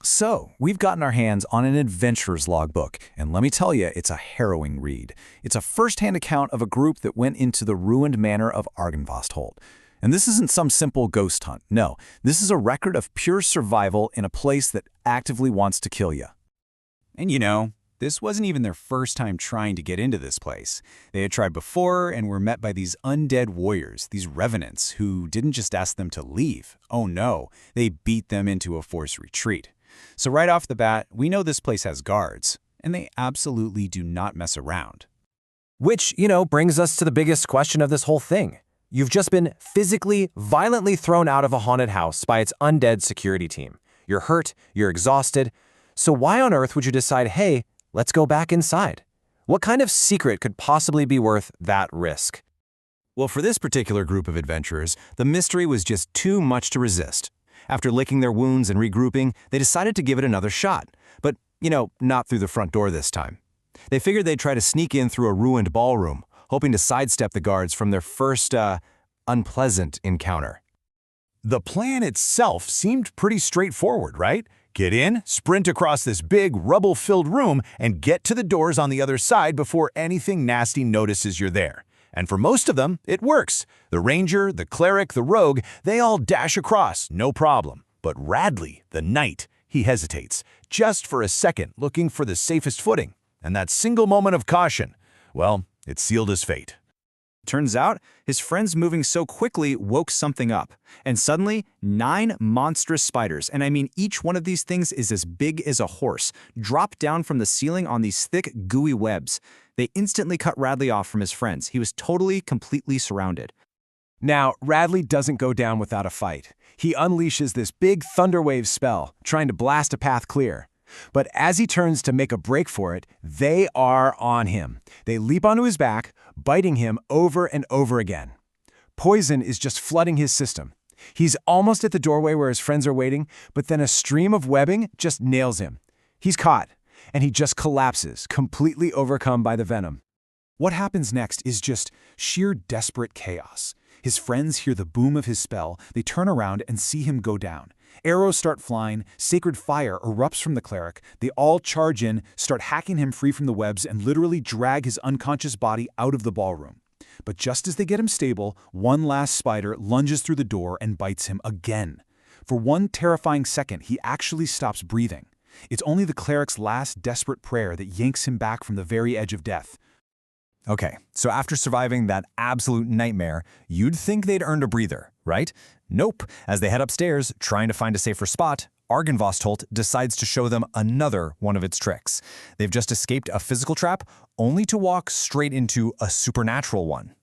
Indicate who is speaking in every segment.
Speaker 1: So, we've gotten our hands on an adventurer's logbook, and let me tell you, it's a harrowing read. It's a first-hand account of a group that went into the ruined manor of Argynvostholt. And this isn't some simple ghost hunt. No, this is a record of pure survival in a place that actively wants to kill you.
Speaker 2: And this wasn't even their first time trying to get into this place. They had tried before and were met by these undead warriors, these revenants, who didn't just ask them to leave. Oh no, they beat them into a forced retreat. So right off the bat, we know this place has guards, and they absolutely do not mess around.
Speaker 3: Which, brings us to the biggest question of this whole thing. You've just been physically, violently thrown out of a haunted house by its undead security team. You're hurt, you're exhausted. So why on earth would you decide, hey, let's go back inside? What kind of secret could possibly be worth that risk?
Speaker 4: Well, for this particular group of adventurers, the mystery was just too much to resist. After licking their wounds and regrouping, they decided to give it another shot. But, not through the front door this time. They figured they'd try to sneak in through a ruined ballroom, hoping to sidestep the guards from their first, unpleasant encounter.
Speaker 5: The plan itself seemed pretty straightforward, right? Get in, sprint across this big, rubble-filled room, and get to the doors on the other side before anything nasty notices you're there. And for most of them, it works. The ranger, the cleric, the rogue, they all dash across, no problem. But Radley, the knight, he hesitates, just for a second, looking for the safest footing. And that single moment of caution, well, it sealed his fate.
Speaker 2: Turns out, his friends moving so quickly woke something up. And suddenly, 9 monstrous spiders, and I mean each one of these things is as big as a horse, dropped down from the ceiling on these thick, gooey webs. They instantly cut Radley off from his friends. He was totally, completely surrounded.
Speaker 3: Now, Radley doesn't go down without a fight. He unleashes this big thunderwave spell, trying to blast a path clear. But as he turns to make a break for it, they are on him. They leap onto his back, biting him over and over again. Poison is just flooding his system. He's almost at the doorway where his friends are waiting, but then a stream of webbing just nails him. He's caught, and he just collapses, completely overcome by the venom.
Speaker 6: What happens next is just sheer desperate chaos. His friends hear the boom of his spell, they turn around and see him go down. Arrows start flying, sacred fire erupts from the cleric, they all charge in, start hacking him free from the webs, and literally drag his unconscious body out of the ballroom. But just as they get him stable, one last spider lunges through the door and bites him again. For one terrifying second, he actually stops breathing. It's only the cleric's last desperate prayer that yanks him back from the very edge of death.
Speaker 4: Okay, so after surviving that absolute nightmare, you'd think they'd earned a breather, right? Nope. As they head upstairs, trying to find a safer spot, Argynvostholt decides to show them another one of its tricks. They've just escaped a physical trap, only to walk straight into a supernatural one.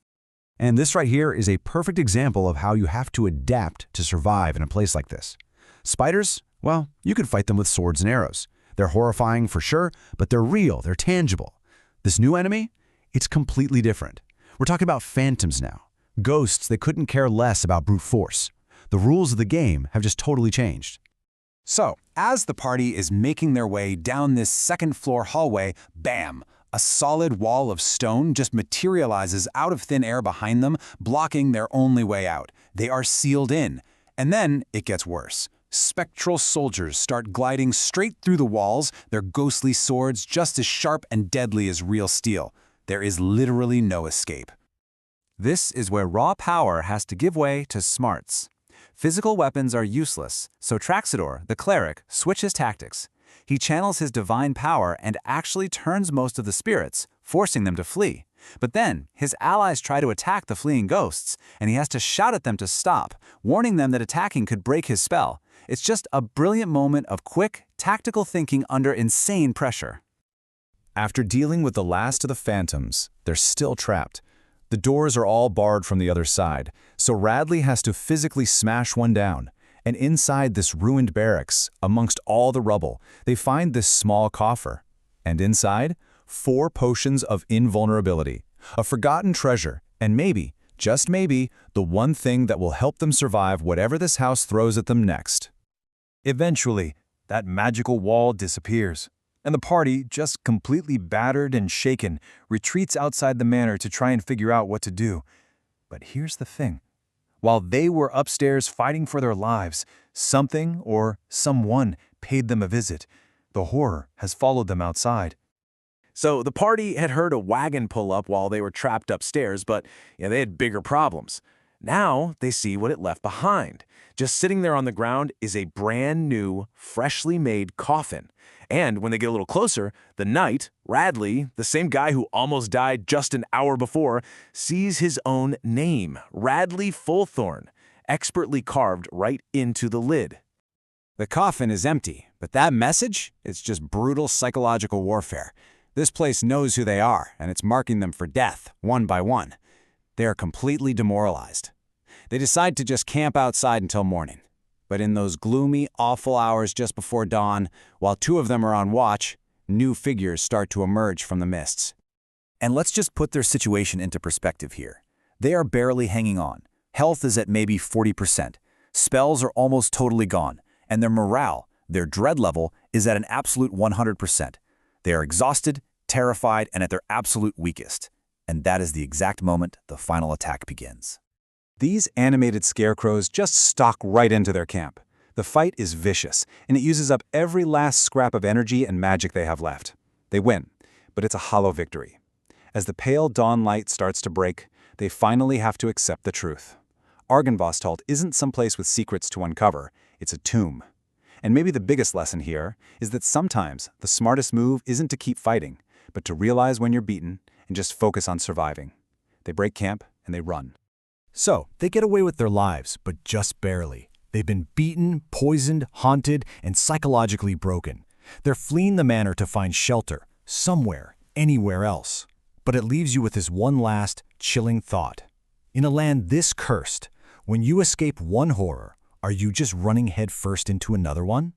Speaker 5: And this right here is a perfect example of how you have to adapt to survive in a place like this. Spiders, well, you could fight them with swords and arrows. They're horrifying for sure, but they're real, they're tangible. This new enemy? It's completely different. We're talking about phantoms now. Ghosts that couldn't care less about brute force. The rules of the game have just totally changed.
Speaker 1: So, as the party is making their way down this second-floor hallway, bam! A solid wall of stone just materializes out of thin air behind them, blocking their only way out. They are sealed in. And then it gets worse. Spectral soldiers start gliding straight through the walls, their ghostly swords just as sharp and deadly as real steel. There is literally no escape.
Speaker 2: This is where raw power has to give way to smarts. Physical weapons are useless, so Traxidor, the cleric, switches tactics. He channels his divine power and actually turns most of the spirits, forcing them to flee. But then, his allies try to attack the fleeing ghosts, and he has to shout at them to stop, warning them that attacking could break his spell. It's just a brilliant moment of quick, tactical thinking under insane pressure.
Speaker 1: After dealing with the last of the phantoms, they're still trapped. The doors are all barred from the other side, so Radley has to physically smash one down. And inside this ruined barracks, amongst all the rubble, they find this small coffer. And inside, 4 potions of invulnerability, a forgotten treasure, and maybe, just maybe, the one thing that will help them survive whatever this house throws at them next.
Speaker 7: Eventually, that magical wall disappears, and the party, just completely battered and shaken, retreats outside the manor to try and figure out what to do. But here's the thing. While they were upstairs fighting for their lives, something or someone paid them a visit. The horror has followed them outside.
Speaker 3: So the party had heard a wagon pull up while they were trapped upstairs, but they had bigger problems. Now they see what it left behind. Just sitting there on the ground is a brand new, freshly made coffin. And when they get a little closer, the knight, Radley, the same guy who almost died just an hour before, sees his own name, Radley Fullthorn, expertly carved right into the lid.
Speaker 2: The coffin is empty, but that message is just brutal psychological warfare. This place knows who they are, and it's marking them for death, one by one. They are completely demoralized. They decide to just camp outside until morning. But in those gloomy, awful hours just before dawn, while two of them are on watch, new figures start to emerge from the mists.
Speaker 1: And let's just put their situation into perspective here. They are barely hanging on. Health is at maybe 40%. Spells are almost totally gone. And their morale, their dread level, is at an absolute 100%. They are exhausted, terrified, and at their absolute weakest. And that is the exact moment the final attack begins.
Speaker 7: These animated scarecrows just stalk right into their camp. The fight is vicious, and it uses up every last scrap of energy and magic they have left. They win, but it's a hollow victory. As the pale dawn light starts to break, they finally have to accept the truth. Argynvostholt isn't someplace with secrets to uncover, it's a tomb. And maybe the biggest lesson here is that sometimes the smartest move isn't to keep fighting, but to realize when you're beaten and just focus on surviving. They break camp and they run.
Speaker 1: So, they get away with their lives, but just barely. They've been beaten, poisoned, haunted, and psychologically broken. They're fleeing the manor to find shelter, somewhere, anywhere else. But it leaves you with this one last, chilling thought. In a land this cursed, when you escape one horror, are you just running headfirst into another one?